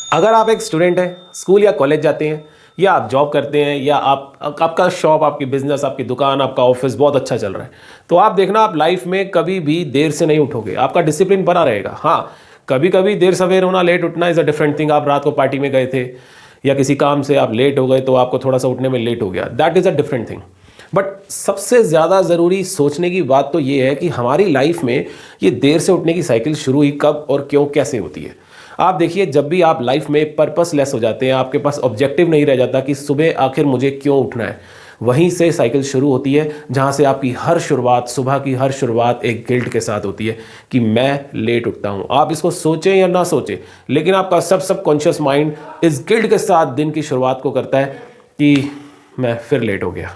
अगर आप एक स्टूडेंट हैं, स्कूल या कॉलेज जाते हैं, या आप जॉब करते हैं, या आपका शॉप, आपकी बिजनेस, आपकी दुकान, आपका ऑफिस बहुत अच्छा चल रहा है, तो आप देखना आप लाइफ में कभी भी देर से नहीं उठोगे। आपका डिसिप्लिन बना रहेगा। हाँ, कभी कभी देर सवेर होना, लेट उठना इज़ अ डिफरेंट थिंग। आप रात को पार्टी में गए थे या किसी काम से आप लेट हो गए तो आपको थोड़ा सा उठने में लेट हो गया, that is a different thing. But सबसे ज़्यादा ज़रूरी सोचने की बात तो ये है कि हमारी लाइफ में ये देर से उठने की साइकिल शुरू हुई कब और क्यों, कैसे होती है। आप देखिए, जब भी आप लाइफ में पर्पसलेस हो जाते हैं, आपके पास ऑब्जेक्टिव नहीं रह जाता कि सुबह आखिर मुझे क्यों उठना है, वहीं से साइकिल शुरू होती है, जहां से आपकी हर शुरुआत, सुबह की हर शुरुआत एक गिल्ट के साथ होती है कि मैं लेट उठता हूं। आप इसको सोचें या ना सोचें, लेकिन आपका सबकॉन्शियस माइंड इस गिल्ट के साथ दिन की शुरुआत को करता है कि मैं फिर लेट हो गया।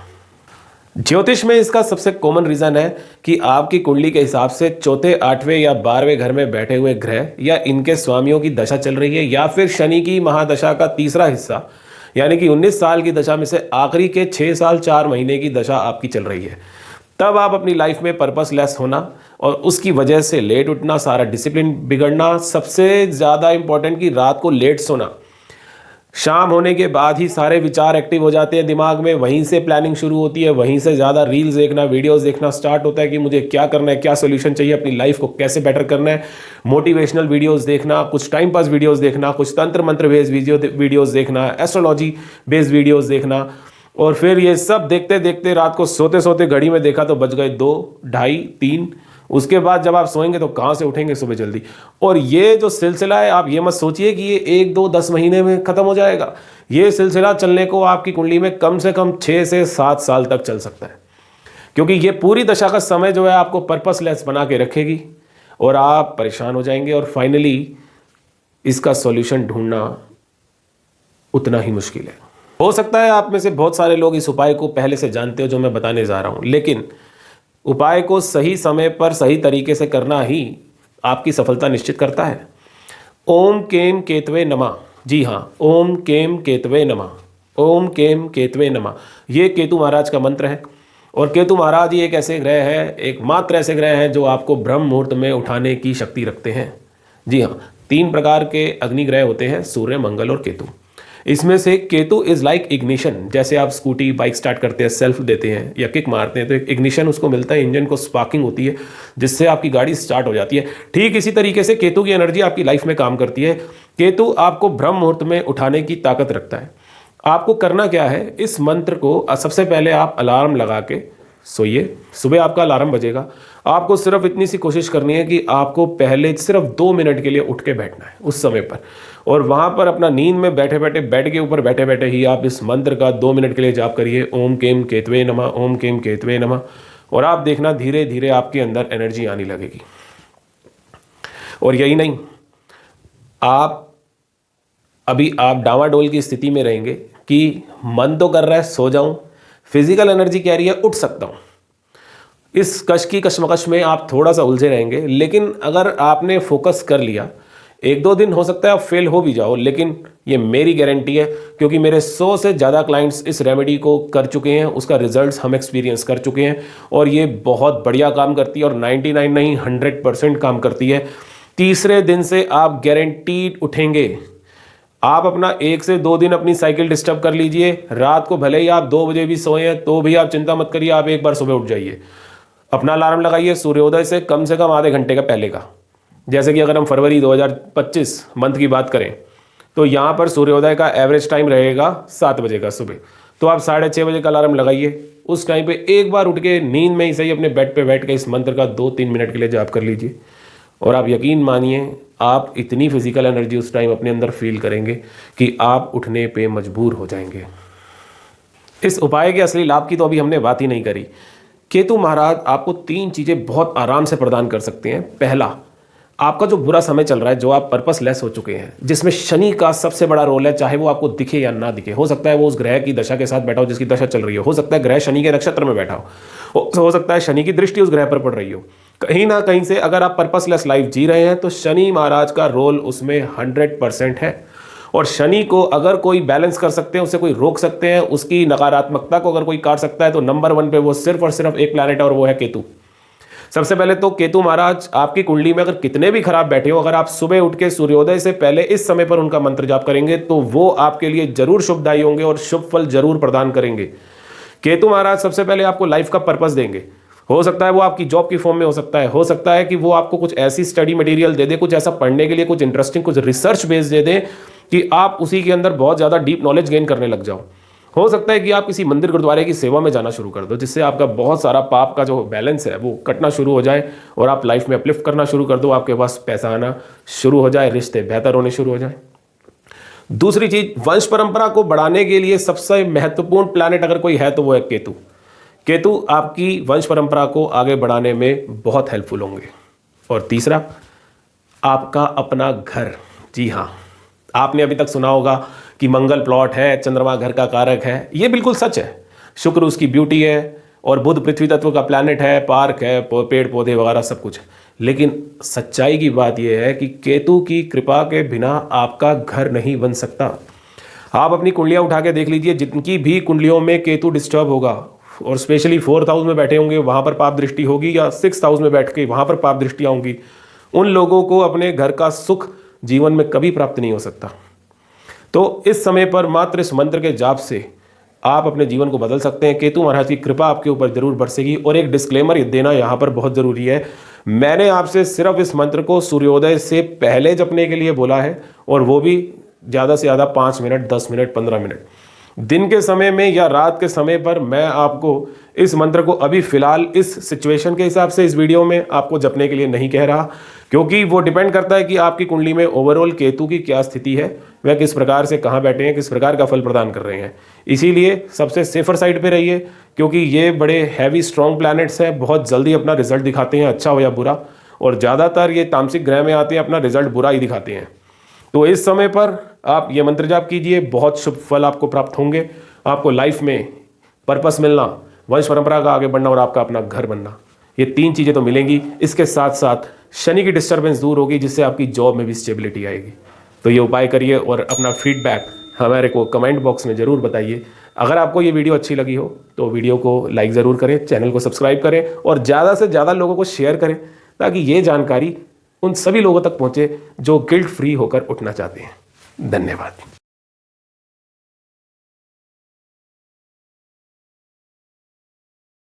ज्योतिष में इसका सबसे कॉमन रीजन है कि आपकी कुंडली के हिसाब से चौथे, आठवें या 12वें घर में बैठे हुए ग्रह या इनके स्वामियों की दशा चल रही है, या फिर शनि की महादशा का तीसरा हिस्सा, यानी कि 19 साल की दशा में से आखिरी के 6 साल 4 महीने की दशा आपकी चल रही है। तब आप अपनी लाइफ में पर्पसलेस होना और उसकी वजह से लेट उठना, सारा डिसिप्लिन बिगड़ना, सबसे ज़्यादा इंपॉर्टेंट कि रात को लेट सोना, शाम होने के बाद ही सारे विचार एक्टिव हो जाते हैं दिमाग में, वहीं से प्लानिंग शुरू होती है, वहीं से ज़्यादा रील्स देखना, वीडियोस देखना स्टार्ट होता है कि मुझे क्या करना है, क्या सोल्यूशन चाहिए, अपनी लाइफ को कैसे बेटर करना है। मोटिवेशनल वीडियोस देखना, कुछ टाइम पास वीडियोस देखना, कुछ तंत्र मंत्र बेस्ड वीडियोस देखना, एस्ट्रोलॉजी बेस्ड वीडियोस देखना, और फिर ये सब देखते देखते रात को सोते सोते घड़ी में देखा तो बज गए 2, ढाई, 3। उसके बाद जब आप सोएंगे तो कहाँ से उठेंगे सुबह जल्दी। और ये जो सिलसिला है, आप ये मत सोचिए कि ये 1, 2, 10 महीने में ख़त्म हो जाएगा। ये सिलसिला चलने को आपकी कुंडली में कम से कम 6 से 7 साल तक चल सकता है, क्योंकि ये पूरी दशा का समय जो है आपको पर्पसलेस बना के रखेगी और आप परेशान हो जाएंगे, और फाइनली इसका सॉल्यूशन ढूंढना उतना ही मुश्किल है। हो सकता है आप में से बहुत सारे लोग इस उपाय को पहले से जानते हो जो मैं बताने जा रहा हूँ, लेकिन उपाय को सही समय पर सही तरीके से करना ही आपकी सफलता निश्चित करता है। ओम केम केतवे नमः। जी हाँ, ओम केम केतवे नमः, ओम केम केतवे नमः। ये केतु महाराज का मंत्र है, और केतु महाराज ही एक ऐसे ग्रह है, एकमात्र ऐसे ग्रह हैं जो आपको ब्रह्म मुहूर्त में उठाने की शक्ति रखते हैं। जी हाँ, 3 प्रकार के अग्नि ग्रह होते हैं, सूर्य, मंगल और केतु। इसमें से केतु इज लाइक इग्निशन। जैसे आप स्कूटी, बाइक स्टार्ट करते हैं, सेल्फ देते हैं या किक मारते हैं तो एक इग्निशन उसको मिलता है, इंजन को स्पार्किंग होती है जिससे आपकी गाड़ी स्टार्ट हो जाती है। ठीक इसी तरीके से केतु की एनर्जी आपकी लाइफ में काम करती है। केतु आपको ब्रह्म मुहूर्त में उठाने की ताकत रखता है। आपको करना क्या है, इस मंत्र को सबसे पहले आप अलार्म लगा के सोइए। सुबह आपका अलार्म बजेगा, आपको सिर्फ इतनी सी कोशिश करनी है कि आपको पहले सिर्फ 2 मिनट के लिए उठ के बैठना है उस समय पर, और वहाँ पर अपना नींद में बैठे बैठे, बेड के ऊपर बैठे बैठे ही आप इस मंत्र का 2 मिनट के लिए जाप करिए, ओम केम केतवे नमः, ओम केम केतवे नमः। और आप देखना धीरे धीरे आपके अंदर एनर्जी आने लगेगी। और यही नहीं, आप डावाडोल की स्थिति में रहेंगे कि मन तो कर रहा है सो जाऊं, फिजिकल एनर्जी कह रही है उठ सकता हूं। इस कश्मकश में आप थोड़ा सा उलझे रहेंगे, लेकिन अगर आपने फोकस कर लिया, 1-2 दिन हो सकता है आप फेल हो भी जाओ, लेकिन ये मेरी गारंटी है, क्योंकि मेरे 100 से ज़्यादा क्लाइंट्स इस रेमेडी को कर चुके हैं, उसका रिजल्ट्स हम एक्सपीरियंस कर चुके हैं, और ये बहुत बढ़िया काम करती है, और 99 नहीं 100% काम करती है। तीसरे दिन से आप गारंटीड उठेंगे। आप अपना 1 से 2 दिन अपनी साइकिल डिस्टर्ब कर लीजिए, रात को भले ही आप 2 बजे भी सोए हैं तो भी आप चिंता मत करिए, आप एक बार सुबह उठ जाइए। अपना अलार्म लगाइए सूर्योदय से कम आधे घंटे का पहले का। जैसे कि अगर हम फरवरी 2025 मंथ की बात करें तो यहाँ पर सूर्योदय का एवरेज टाइम रहेगा 7 बजे का सुबह, तो आप 6:30 बजे का अलार्म लगाइए। उस टाइम पे एक बार उठ के नींद में ही सही अपने बेड पे बैठ के इस मंत्र का 2-3 मिनट के लिए जाप कर लीजिए, और आप यकीन मानिए आप इतनी फिजिकल एनर्जी उस टाइम अपने अंदर फील करेंगे कि आप उठने पे मजबूर हो जाएंगे। इस उपाय के असली लाभ की तो अभी हमने बात ही नहीं करी। केतु महाराज आपको 3 चीज़ें बहुत आराम से प्रदान कर सकते हैं। पहला, आपका जो बुरा समय चल रहा है, जो आप पर्पसलेस हो चुके हैं, जिसमें शनि का सबसे बड़ा रोल है, चाहे वो आपको दिखे या ना दिखे। हो सकता है वो उस ग्रह की दशा के साथ बैठा हो जिसकी दशा चल रही हो सकता है ग्रह शनि के नक्षत्र में बैठा हो सकता है शनि की दृष्टि उस ग्रह पर पड़ रही हो। कहीं ना कहीं से अगर आप पर्पसलेस लाइफ जी रहे हैं तो शनि महाराज का रोल उसमें 100% है, और शनि को अगर कोई बैलेंस कर सकते हैं, उसे कोई रोक सकते हैं, उसकी नकारात्मकता को अगर कोई काट सकता है तो नंबर 1 पे वो सिर्फ और सिर्फ एक प्लैनेट है, और वो है केतु। सबसे पहले तो केतु महाराज आपकी कुंडली में अगर कितने भी खराब बैठे हो, अगर आप सुबह उठ के सूर्योदय से पहले इस समय पर उनका मंत्र जाप करेंगे तो वो आपके लिए जरूर शुभदायी होंगे और शुभ फल जरूर प्रदान करेंगे। केतु महाराज सबसे पहले आपको लाइफ का पर्पस देंगे। हो सकता है वो आपकी जॉब की फॉर्म में हो सकता है कि वो आपको कुछ ऐसी स्टडी मटेरियल दे दे, कुछ ऐसा पढ़ने के लिए, कुछ इंटरेस्टिंग, कुछ रिसर्च बेस दे दे कि आप उसी के अंदर बहुत ज़्यादा डीप नॉलेज गेन करने लग जाओ। हो सकता है कि आप किसी मंदिर गुरुद्वारे की सेवा में जाना शुरू कर दो, जिससे आपका बहुत सारा पाप का जो बैलेंस है वो कटना शुरू हो जाए और आप लाइफ में अपलिफ्ट करना शुरू कर दो, आपके पास पैसा आना शुरू हो जाए, रिश्ते बेहतर होने शुरू हो जाए। दूसरी चीज, वंश परंपरा को बढ़ाने के लिए सबसे महत्वपूर्ण प्लैनेट अगर कोई है तो वो है केतु। केतु आपकी वंश परंपरा को आगे बढ़ाने में बहुत हेल्पफुल होंगे। और तीसरा, आपका अपना घर। जी हाँ, आपने अभी तक सुना होगा कि मंगल प्लॉट है, चंद्रमा घर का कारक है। ये बिल्कुल सच है। शुक्र उसकी ब्यूटी है और बुध पृथ्वी तत्व का प्लैनेट है, पार्क है, पेड़ पौधे वगैरह सब कुछ है। लेकिन सच्चाई की बात यह है कि केतु की कृपा के बिना आपका घर नहीं बन सकता। आप अपनी कुंडलियां उठा के देख लीजिए, जिनकी भी कुंडलियों में केतु डिस्टर्ब होगा और स्पेशली 4th हाउस में बैठे होंगे, वहां पर पाप दृष्टि होगी, या 6th हाउस में बैठ के वहां पर पाप दृष्टियां होंगी, उन लोगों को अपने घर का सुख जीवन में कभी प्राप्त नहीं हो सकता। तो इस समय पर मात्र इस मंत्र के जाप से आप अपने जीवन को बदल सकते हैं। केतु महाराज की कृपा आपके ऊपर जरूर बरसेगी। और एक डिस्क्लेमर देना यहाँ पर बहुत ज़रूरी है, मैंने आपसे सिर्फ इस मंत्र को सूर्योदय से पहले जपने के लिए बोला है, और वो भी ज़्यादा से ज़्यादा 5 मिनट, 10 मिनट, 15 मिनट। दिन के समय में या रात के समय पर मैं आपको इस मंत्र को अभी फिलहाल इस सिचुएशन के हिसाब से इस वीडियो में आपको जपने के लिए नहीं कह रहा, क्योंकि वो डिपेंड करता है कि आपकी कुंडली में ओवरऑल केतु की क्या स्थिति है, वह किस प्रकार से कहाँ बैठे हैं, किस प्रकार का फल प्रदान कर रहे हैं। इसीलिए सबसे सेफर साइड पे रहिए, क्योंकि ये बड़े हैवी स्ट्रॉन्ग प्लैनेट्स हैं, बहुत जल्दी अपना रिजल्ट दिखाते हैं, अच्छा हो या बुरा, और ज़्यादातर ये तामसिक ग्रह में आते हैं, अपना रिजल्ट बुरा ही दिखाते हैं। तो इस समय पर आप ये मंत्र जाप कीजिए, बहुत शुभ फल आपको प्राप्त होंगे। आपको लाइफ में पर्पस मिलना, वंश परंपरा का आगे बढ़ना और आपका अपना घर बनना, ये 3 चीज़ें तो मिलेंगी। इसके साथ साथ शनि की डिस्टर्बेंस दूर होगी, जिससे आपकी जॉब में भी स्टेबिलिटी आएगी। तो ये उपाय करिए और अपना फीडबैक हमारे को कमेंट बॉक्स में ज़रूर बताइए। अगर आपको ये वीडियो अच्छी लगी हो तो वीडियो को लाइक ज़रूर करें, चैनल को सब्सक्राइब करें और ज़्यादा से ज़्यादा लोगों को शेयर करें, ताकि ये जानकारी उन सभी लोगों तक पहुँचे जो गिल्ट फ्री होकर उठना चाहते हैं। धन्यवाद।